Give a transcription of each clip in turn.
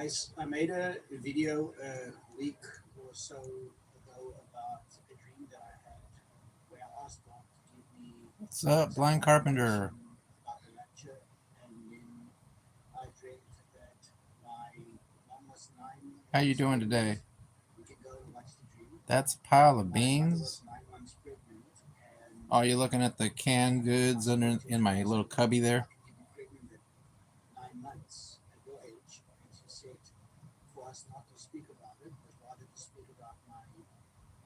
guys, I made a video a week or so ago about a dream that I had where I asked God to give me What's up, some Blind confirmation Carpenter? about the rapture. And then I dreamt that my mom was 9 How you months doing pregnant. today? You can go and watch the dream. That's a pile of My mother was beans. 9 months pregnant, and Are you looking at the canned I goods spoke under to in her and my I said, little "Mom, cubby there? how can you be pregnant at 9 months at your age?" And she said, "For us not to speak about it, but rather to speak about my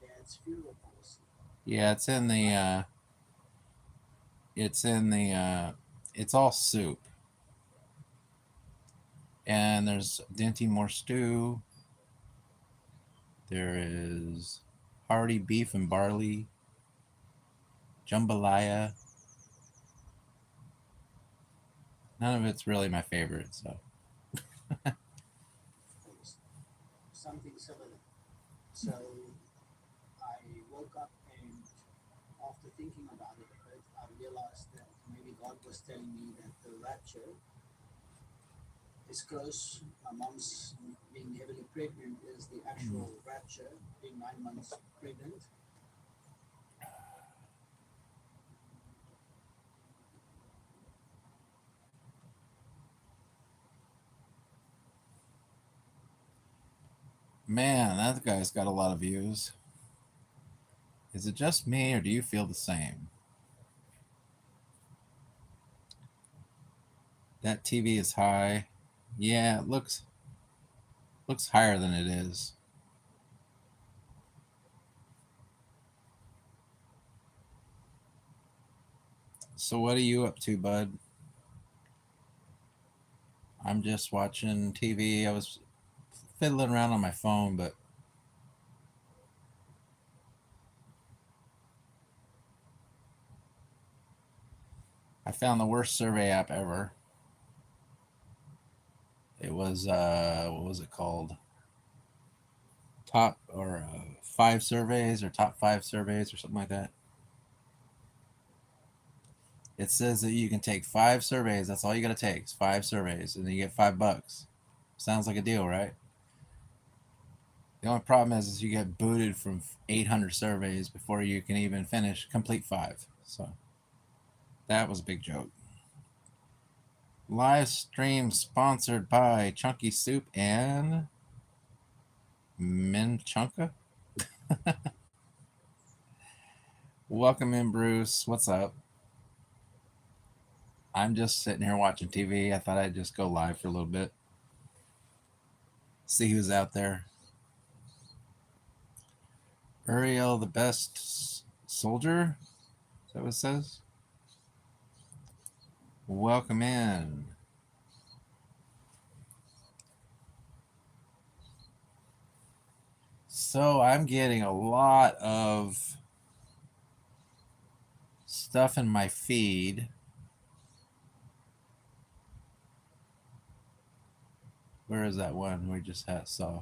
dad's funeral policy." Yeah, Right? it's in the it's all soup. And there's Dinty Moore stew. There is hearty beef and barley, jambalaya. None of it's really my favorite, so Or something similar. So I woke up, and after thinking about it a bit, I realized that maybe God was telling me that the rapture is close. My mom's being heavily pregnant is the actual rapture, being 9 months pregnant. man, that guy's got a lot of views. Is it just me, or do you feel the same? That TV is high. Yeah, it looks higher than it is. So what are you up to, bud? I'm just watching TV. I was fiddling around on my phone, but I found the worst survey app ever. It was what was it called? Top or five surveys or top five surveys or something like that. It says that you can take five surveys. That's all you got to take. Is five surveys, and then you get $5. Sounds like a deal, right? The only problem is you get booted from 800 surveys before you can even finish complete five. So that was a big joke. Live stream sponsored by Chunky Soup and Minchunka. Welcome in, Bruce. What's up? I'm just sitting here watching TV. I thought I'd just go live for a little bit, see who's out there. Uriel, the best soldier? Is that what it says? Welcome in. So I'm getting a lot of stuff in my feed. Where is that one we just saw?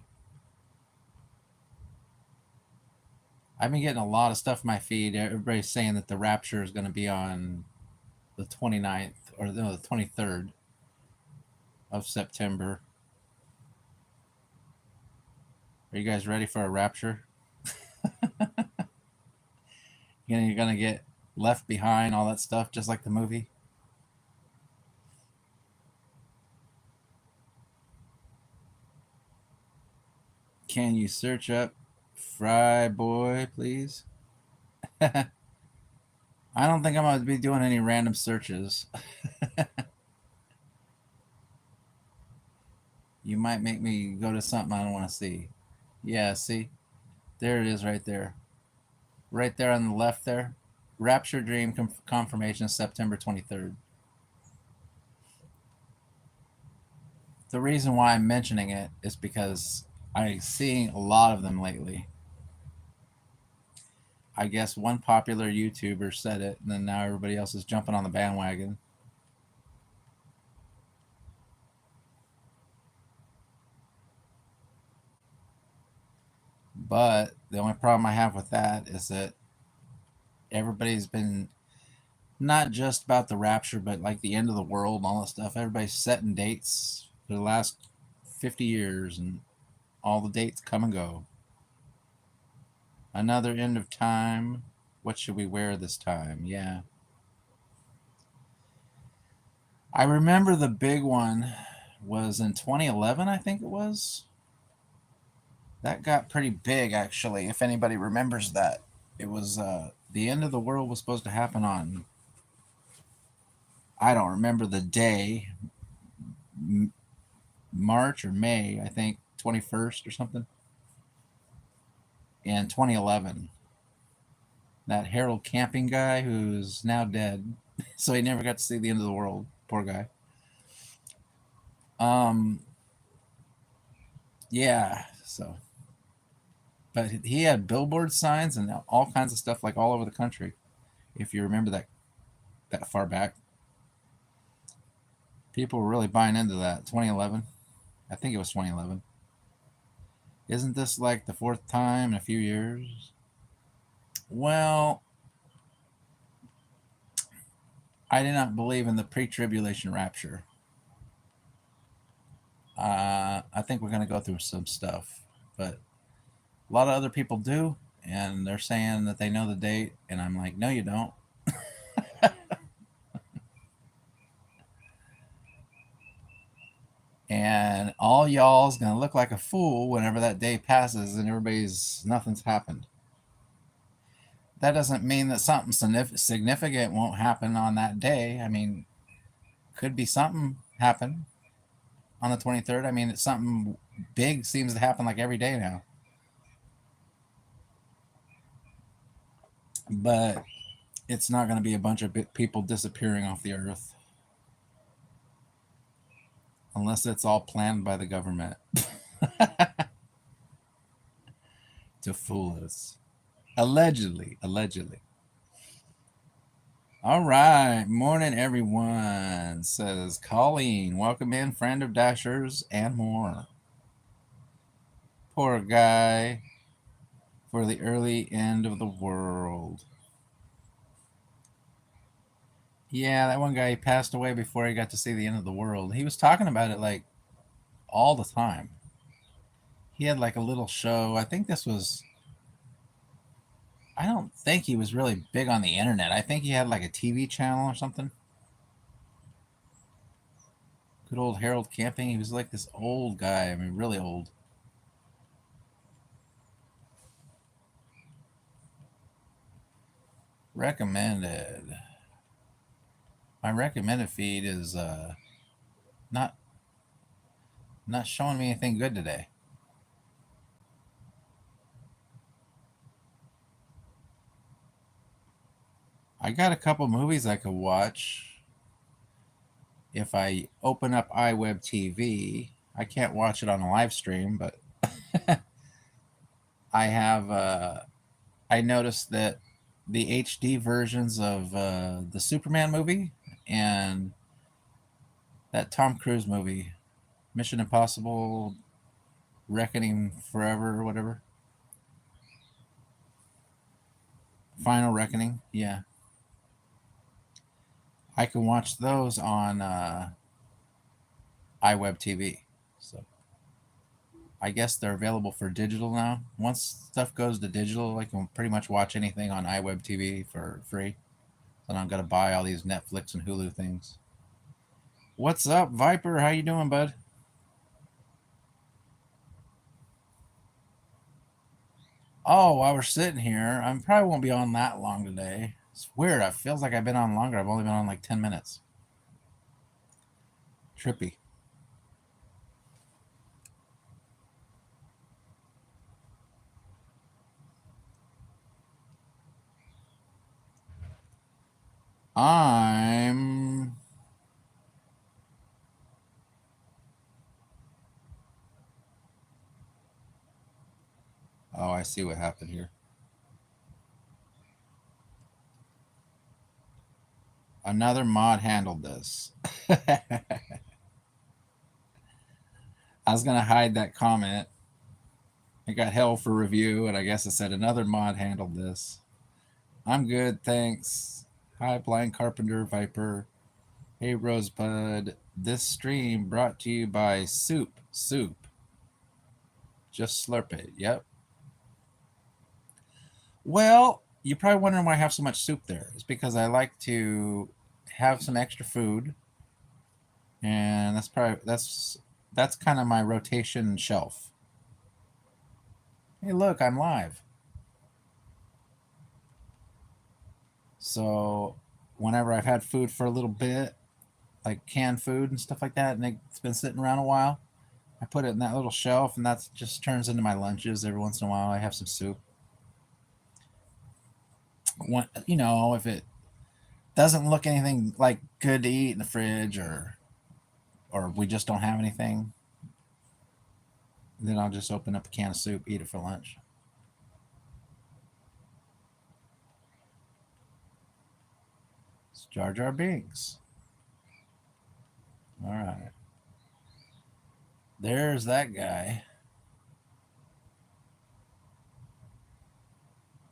I've been getting a lot of stuff in my feed. Everybody's saying that the Rapture is going to be on the 29th or no, the 23rd of September. Are you guys ready for a Rapture? You're going to get left behind, all that stuff, just like the movie? Can you search up Fry Boy, please? I don't think I'm going to be doing any random searches. You might make me go to something I don't want to see. Yeah, see? There it is right there. Right there on the left there. Rapture Dream confirmation September 23rd. The reason why I'm mentioning it is because I'm seeing a lot of them lately. I guess one popular YouTuber said it, and then now everybody else is jumping on the bandwagon. But the only problem I have with that is that everybody's been not just about the rapture, but like the end of the world and all that stuff. Everybody's setting dates for the last 50 years and all the dates come and go. Another end of time. What should we wear this time? Yeah. I remember the big one was in 2011, I think it was. That got pretty big, actually, if anybody remembers that. It was the end of the world was supposed to happen on, I don't remember the day, March or May, I think, 21st or something, in 2011. That Harold Camping guy who's now dead, so he never got to see the end of the world. Poor guy. Yeah, so. But he had billboard signs and all kinds of stuff like all over the country. If you remember that far back, people were really buying into that. 2011, I think it was 2011. Isn't this like the fourth time in a few years? Well, I do not believe in the pre-tribulation rapture. I think we're going to go through some stuff, but a lot of other people do, and they're saying that they know the date, and I'm like, no, you don't. And all y'all's gonna look like a fool whenever that day passes and nothing's happened. That doesn't mean that something significant won't happen on that day. I mean, could be something happen on the 23rd. I mean, it's something big seems to happen like every day now. But it's not going to be a bunch of people disappearing off the earth. Unless it's all planned by the government to fool us. Allegedly. All right. Morning, everyone, says Colleen. Welcome in, friend of Dashers and more. Poor guy for the early end of the world. Yeah, that one guy, he passed away before he got to see the end of the world. He was talking about it like all the time. He had like a little show. I don't think he was really big on the internet. I think he had like a TV channel or something. Good old Harold Camping. He was like this old guy. I mean, really old. Recommended. My recommended feed is not showing me anything good today. I got a couple movies I could watch. If I open up iWeb TV, I can't watch it on a live stream, but I have. I noticed that the HD versions of the Superman movie and that Tom Cruise movie, Mission Impossible, Reckoning Forever or whatever. Final Reckoning, yeah. I can watch those on iWeb TV. So I guess they're available for digital now. Once stuff goes to digital, I can pretty much watch anything on iWeb TV for free. So I'm gonna buy all these Netflix and Hulu things. What's up, Viper? How you doing, bud? Oh, while we're sitting here, I probably won't be on that long today. It's weird. It feels like I've been on longer. I've only been on like 10 minutes. Trippy. I'm Oh, I see what happened here. Another mod handled this. I was going to hide that comment. I got hell for review, and I guess it said another mod handled this. I'm good, thanks. Hi, Blind Carpenter, Viper. Hey, Rosebud. This stream brought to you by Soup. Soup. Just slurp it. Yep. Well, you're probably wondering why I have so much soup there. It's because I like to have some extra food, and that's kind of my rotation shelf. Hey, look, I'm live. So, whenever I've had food for a little bit, like canned food and stuff like that, and it's been sitting around a while, I put it in that little shelf, and that just turns into my lunches. Every once in a while, I have some soup. If it doesn't look anything like good to eat in the fridge, or we just don't have anything, then I'll just open up a can of soup, eat it for lunch. It's Jar Jar Binks. All right. There's that guy.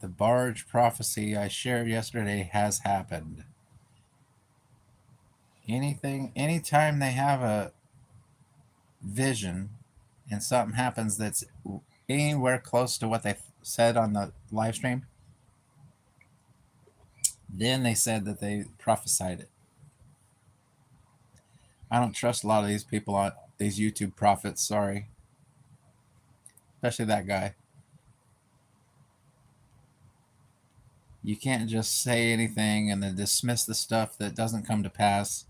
The barge prophecy I shared yesterday has happened. Anytime they have a vision and something happens that's anywhere close to what they said on the live stream, then they said that they prophesied it. I don't trust a lot of these people on these YouTube prophets, sorry. Especially that guy. You can't just say anything and then dismiss the stuff that doesn't come to pass,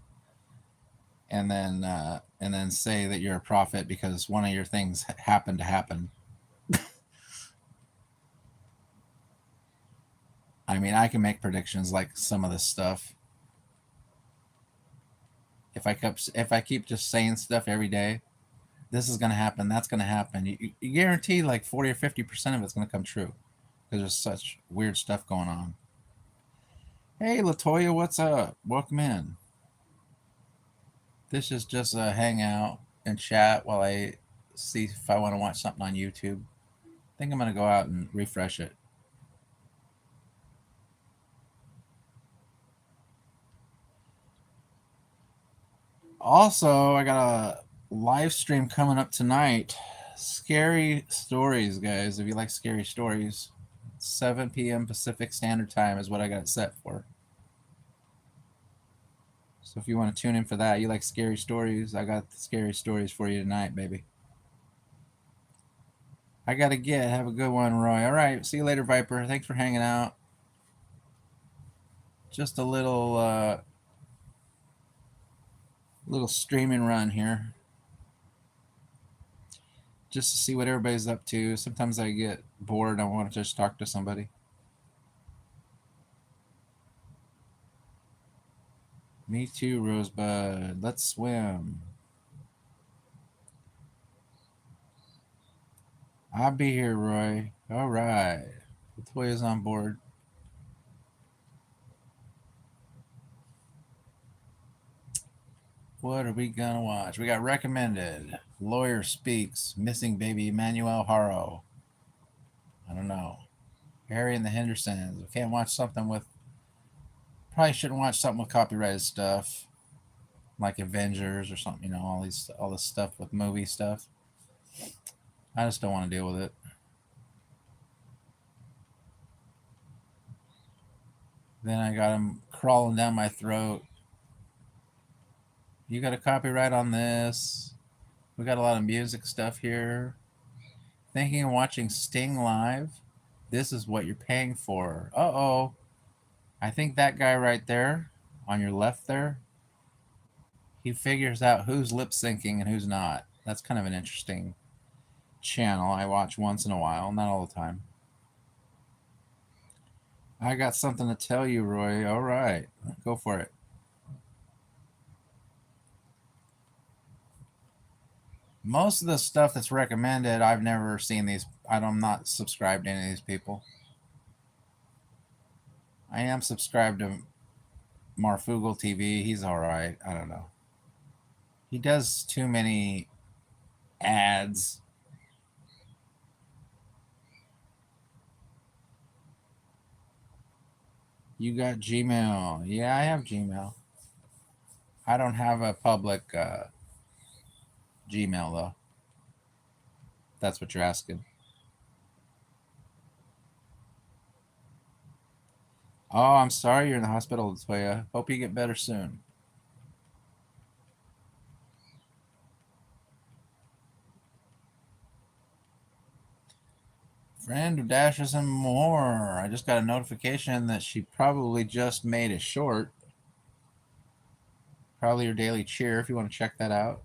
and then say that you're a prophet because one of your things happened to happen. I mean, I can make predictions like some of this stuff. If I keep just saying stuff every day, this is going to happen, that's going to happen. You guarantee like 40 or 50% of it's going to come true because there's such weird stuff going on. Hey, Latoya, what's up? Welcome in. This is just a hangout and chat while I see if I want to watch something on YouTube. I think I'm going to go out and refresh it. Also, I got a live stream coming up tonight. Scary stories, guys. If you like scary stories, 7 p.m. Pacific Standard Time is what I got it set for. So if you want to tune in for that, you like scary stories, I got the scary stories for you tonight, baby. I got to get. Have a good one, Roy. All right. See you later, Viper. Thanks for hanging out. Just a little streaming run here. Just to see what everybody's up to. Sometimes I get bored. I want to just talk to somebody. Me too, Rosebud. Let's swim. I'll be here, Roy. All right. Latoya's on board. What are we going to watch? We got recommended. Lawyer Speaks. Missing Baby Emmanuel Haro. I don't know. Harry and the Hendersons. We can't watch something with. Probably shouldn't watch something with copyrighted stuff. Like Avengers or something, all this stuff with movie stuff. I just don't want to deal with it. Then I got him crawling down my throat. You got a copyright on this. We got a lot of music stuff here. Thinking of watching Sting live? This is what you're paying for. Uh-oh. I think that guy right there, on your left there, he figures out who's lip syncing and who's not. That's kind of an interesting channel I watch once in a while, not all the time. I got something to tell you, Roy. All right, go for it. Most of the stuff that's recommended, I've never seen these. I'm not subscribed to any of these people. I am subscribed to Marfugal TV. He's all right. I don't know. He does too many ads. You got Gmail. Yeah, I have Gmail. I don't have a public Gmail though. That's what you're asking. Oh, I'm sorry you're in the hospital, Toya. Hope you get better soon. Friend who dashes and more. I just got a notification that she probably just made a short. Probably your daily cheer if you want to check that out.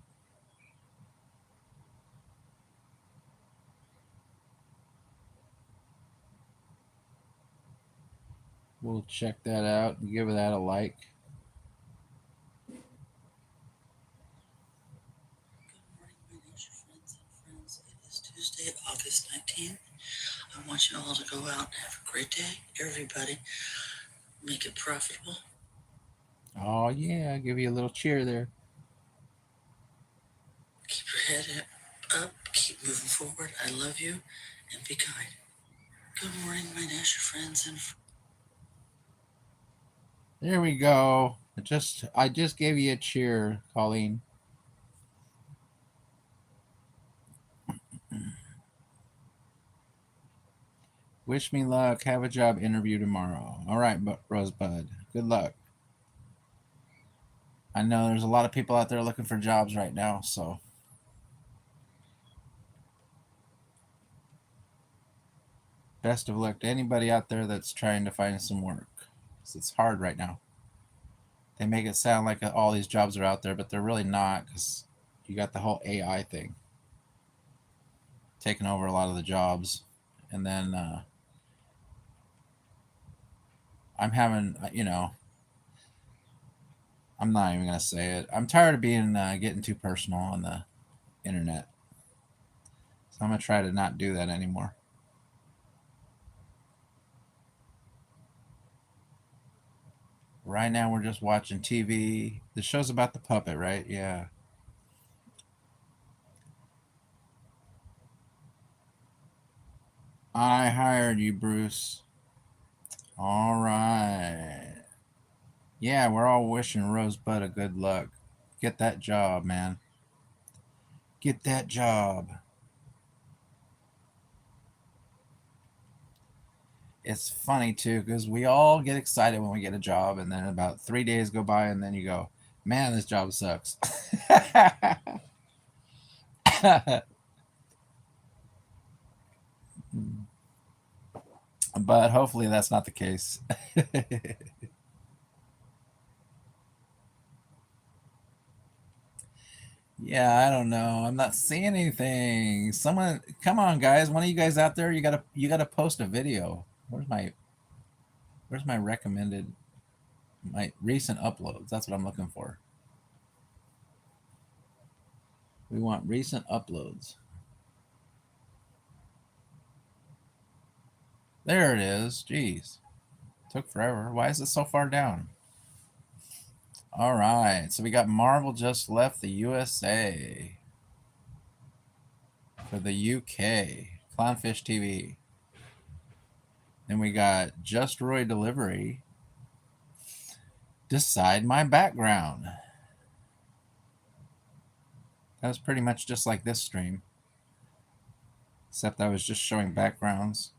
We'll check that out and give that a like. Good morning, my nature friends and friends. It is Tuesday, August 19th. I want you all to go out and have a great day. Everybody, make it profitable. Oh yeah, I'll give you a little cheer there. Keep your head up. Keep moving forward. I love you, and be kind. Good morning, my nature friends and friends. There we go. I just gave you a cheer, Colleen. Wish me luck. Have a job interview tomorrow. All right, Rosebud. Good luck. I know there's a lot of people out there looking for jobs right now, so best of luck to anybody out there that's trying to find some work. 'Cause it's hard right now. They make it sound like all these jobs are out there, but they're really not because you got the whole AI thing taking over a lot of the jobs. And then I'm having, I'm not even gonna say it. I'm tired of being getting too personal on the internet, so I'm gonna try to not do that anymore. Right now, we're just watching TV. The show's about the puppet, right? Yeah. I hired you, Bruce. All right. Yeah, we're all wishing Rosebud a good luck. Get that job, man. Get that job. It's funny too because we all get excited when we get a job, and then about 3 days go by, and then you go, "Man, this job sucks." But hopefully that's not the case. Yeah, I don't know. I'm not seeing anything. Someone, come on, guys. One of you guys out there, you gotta post a video. Where's my recommended, my recent uploads? That's what I'm looking for. We want recent uploads. There it is. Jeez, took forever. Why is it so far down? All right, so we got Marvel just left the USA for the UK. Clownfish TV. Then we got Just Roy Delivery. Decide my background. That was pretty much just like this stream, except I was just showing backgrounds.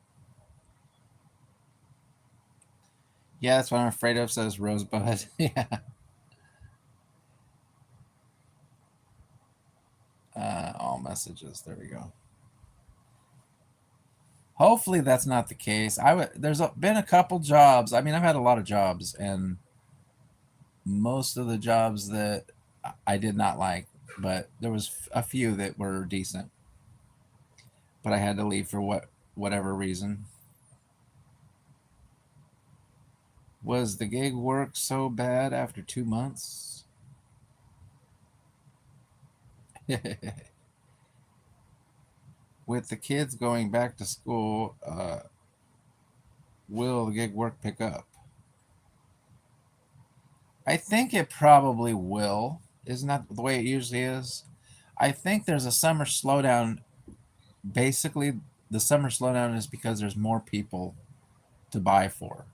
Yeah, that's what I'm afraid of, says Rosebud. Yeah. All messages. There we go. Hopefully that's not the case. There's been a couple jobs. I mean, I've had a lot of jobs, and most of the jobs that I did not like, but there was a few that were decent. But I had to leave for whatever reason. Was the gig work so bad after 2 months? With the kids going back to school, will the gig work pick up? I think it probably will. Isn't that the way it usually is? I think there's a summer slowdown. Basically, the summer slowdown is because there's more people to buy for.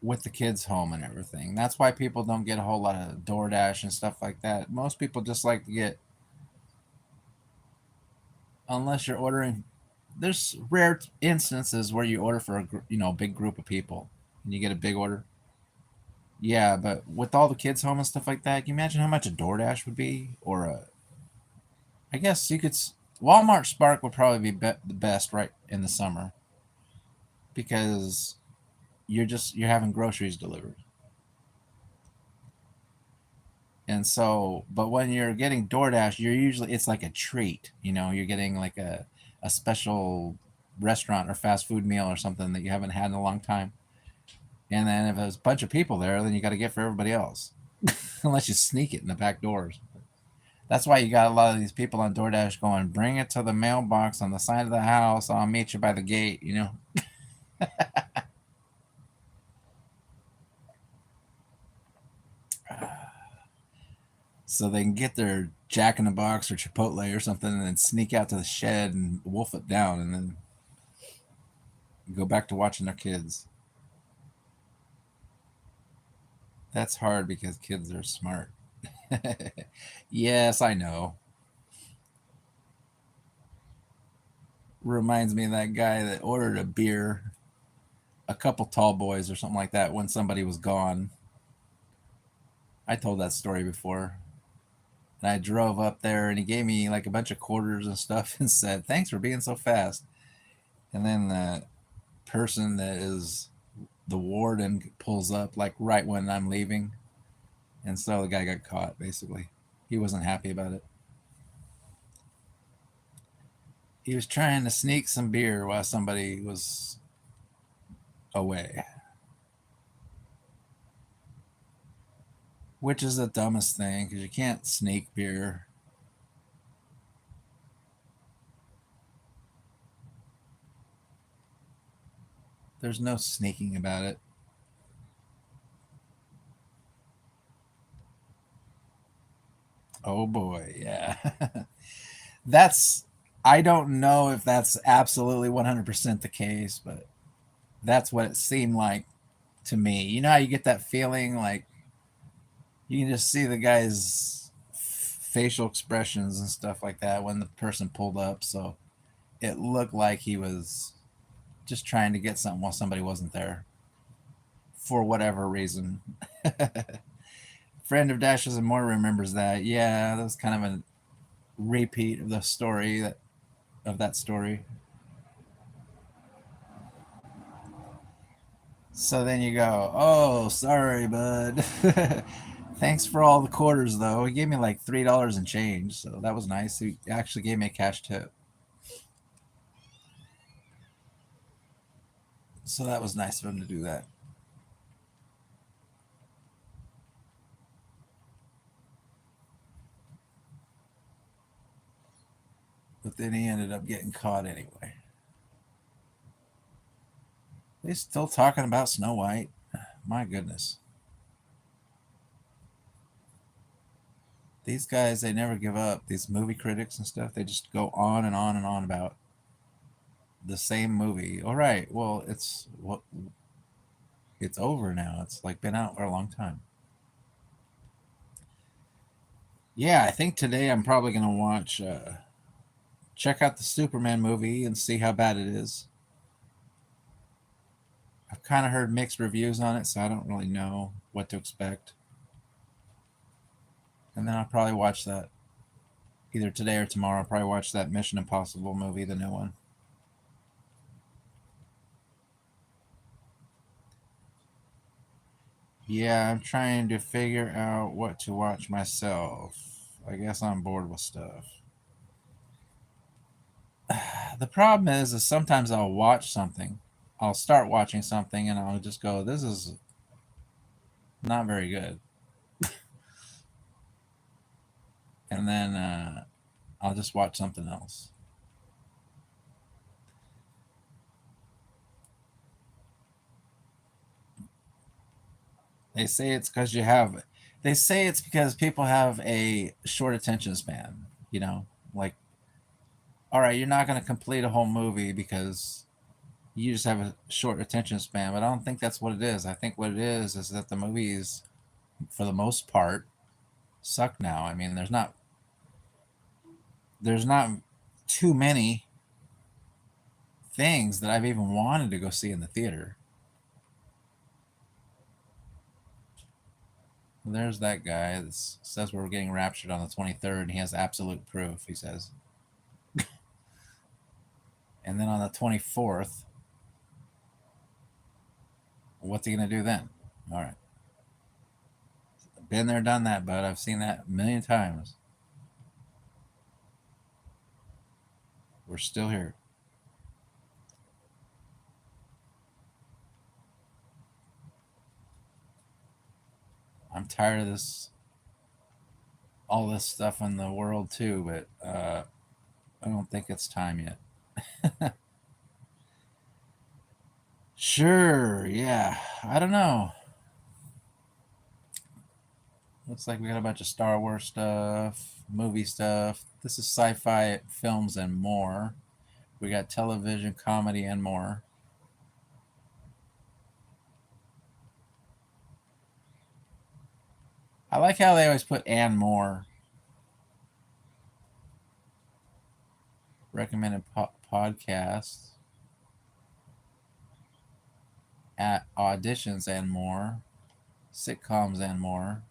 with the kids home and everything. That's why people don't get a whole lot of DoorDash and stuff like that. Most people just like to get, unless you're ordering. There's rare instances where you order for a big group of people and you get a big order. Yeah, but with all the kids home and stuff like that, can you imagine how much a DoorDash would be? Or I guess you could. Walmart Spark would probably be the best right in the summer because you're having groceries delivered. And so, but when you're getting DoorDash, it's like a treat. You're getting like a special restaurant or fast food meal or something that you haven't had in a long time. And then if there's a bunch of people there, then you got to get for everybody else, unless you sneak it in the back doors. That's why you got a lot of these people on DoorDash going, bring it to the mailbox on the side of the house. I'll meet you by the gate. So they can get their Jack in the Box or Chipotle or something and then sneak out to the shed and wolf it down and then go back to watching their kids. That's hard because kids are smart. Yes, I know. Reminds me of that guy that ordered a beer, a couple tall boys or something like that when somebody was gone. I told that story before. And I drove up there and he gave me like a bunch of quarters and stuff and said, thanks for being so fast. And then the person that is the warden pulls up like right when I'm leaving. And so the guy got caught basically. He wasn't happy about it. He was trying to sneak some beer while somebody was away. Which is the dumbest thing because you can't sneak beer. There's no sneaking about it. Oh boy, yeah. I don't know if that's absolutely 100% the case, but that's what it seemed like to me. You know how you get that feeling like you can just see the guy's facial expressions and stuff like that when the person pulled up. So it looked like he was just trying to get something while somebody wasn't there for whatever reason. Friend of Dashes and More remembers that. Yeah, that was kind of a repeat of the story of that story. So then you go, oh, sorry, bud. Thanks for all the quarters, though. He gave me like $3 and change, so that was nice. He actually gave me a cash tip. So that was nice of him to do that. But then he ended up getting caught anyway. They still talking about Snow White. My goodness. These guys, they never give up. These movie critics and stuff, they just go on and on and on about the same movie. All right, well, it's over now. It's like been out for a long time. Yeah, I think today I'm probably gonna watch, check out the Superman movie and see how bad it is. I've kind of heard mixed reviews on it, so I don't really know what to expect. And then I'll probably watch that either today or tomorrow. I'll probably watch that Mission Impossible movie, the new one. Yeah, I'm trying to figure out what to watch myself. I guess I'm bored with stuff. The problem is sometimes I'll watch something. I'll start watching something and I'll just go, this is not very good. And then I'll just watch something else. They say it's because they say it's because people have a short attention span, like, all right, you're not going to complete a whole movie because you just have a short attention span. But I don't think that's what it is. I think what it is that the movies, for the most part, suck now. I mean, there's not too many things that I've even wanted to go see in the theater. There's that guy that says we're getting raptured on the 23rd, and he has absolute proof, he says. And then on the 24th, what's he going to do then? All right. Been there, done that, bud. I've seen that a million times. We're still here. I'm tired of all this stuff in the world too, but I don't think it's time yet. Sure, yeah. I don't know. Looks like we got a bunch of Star Wars stuff, movie stuff. This is sci-fi films and more. We got television, comedy, and more. I like how they always put and more. Recommended podcasts. At auditions and more. Sitcoms and more.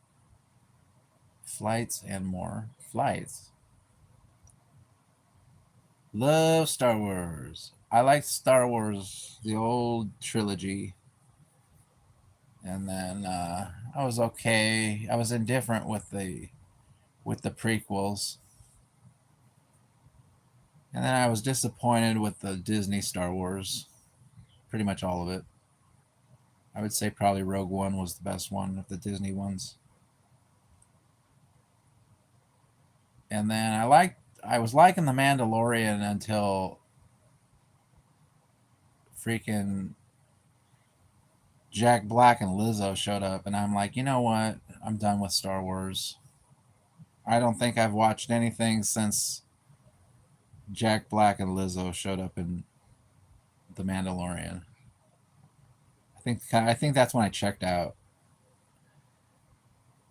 Flights and more. Flights. Love Star Wars. I like Star Wars, the old trilogy. And then I was okay. I was indifferent with the prequels. And then I was disappointed with the Disney Star Wars. Pretty much all of it. I would say probably Rogue One was the best one of the Disney ones. And then I was liking The Mandalorian until freaking Jack Black and Lizzo showed up, and I'm like, you know what? I'm done with Star Wars. I don't think I've watched anything since Jack Black and Lizzo showed up in The Mandalorian. I think that's when I checked out.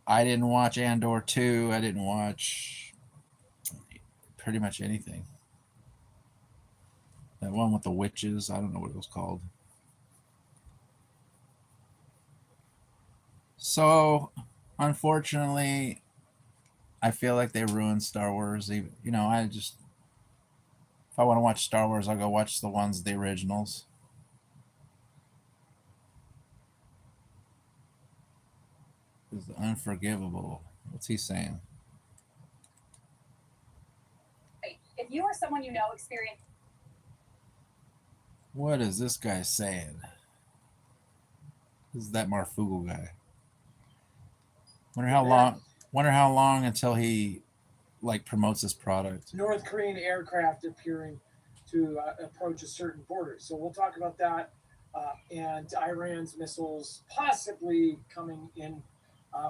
I didn't watch Andor 2. I didn't watch pretty much anything. That one with the witches, I don't know what it was called. So, unfortunately, I feel like they ruined Star Wars. Even, if I want to watch Star Wars, I'll go watch the originals. It's unforgivable. What's he saying? If you or someone you know experience. What is this guy saying? This is that Marfugal guy. Wonder how long until he promotes his product. North Korean aircraft appearing to approach a certain border. So we'll talk about that and Iran's missiles possibly coming in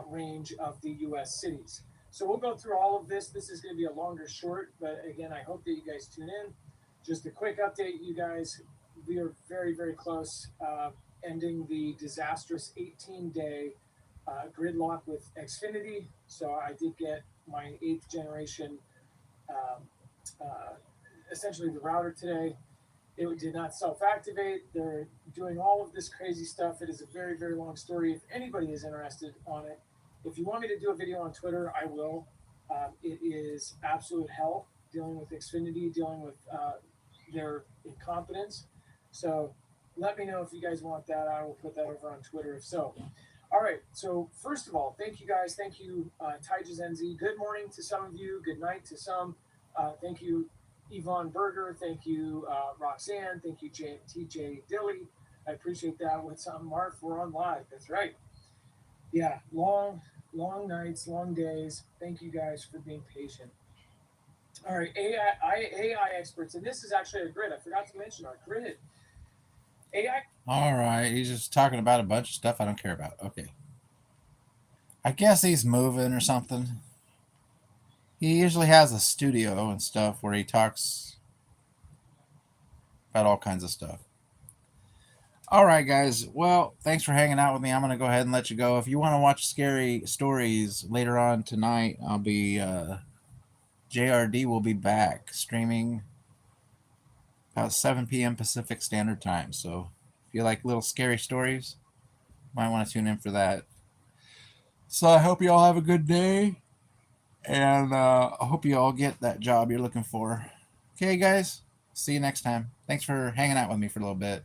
range of the U.S. cities. So we'll go through all of this. This is going to be a longer short, but again, I hope that you guys tune in. Just a quick update, you guys. We are very, very close ending the disastrous 18-day gridlock with Xfinity. So I did get my 8th generation, essentially the router today. It did not self-activate. They're doing all of this crazy stuff. It is a very, very long story. If anybody is interested on it, if you want me to do a video on Twitter, I will. It is absolute hell dealing with Xfinity, dealing with their incompetence. So let me know if you guys want that. I will put that over on Twitter if so. All right. So first of all, thank you guys. Thank you, Taija NZ. Good morning to some of you. Good night to some. Thank you, Yvonne Berger. Thank you, Roxanne. Thank you, TJ Dilly. I appreciate that. What's up, Marv? We're on live. That's right. Yeah, long nights, long days. Thank you guys for being patient. All right, AI experts, and this is actually a grid. I forgot to mention our grid. AI. All right, he's just talking about a bunch of stuff I don't care about. Okay. I guess he's moving or something. He usually has a studio and stuff where he talks about all kinds of stuff. All right, guys. Well, thanks for hanging out with me. I'm gonna go ahead and let you go. If you want to watch scary stories later on tonight, I'll be JRD will be back streaming about 7 p.m. Pacific Standard Time. So if you like little scary stories, might want to tune in for that. So I hope you all have a good day, and I hope you all get that job you're looking for. Okay, guys. See you next time. Thanks for hanging out with me for a little bit.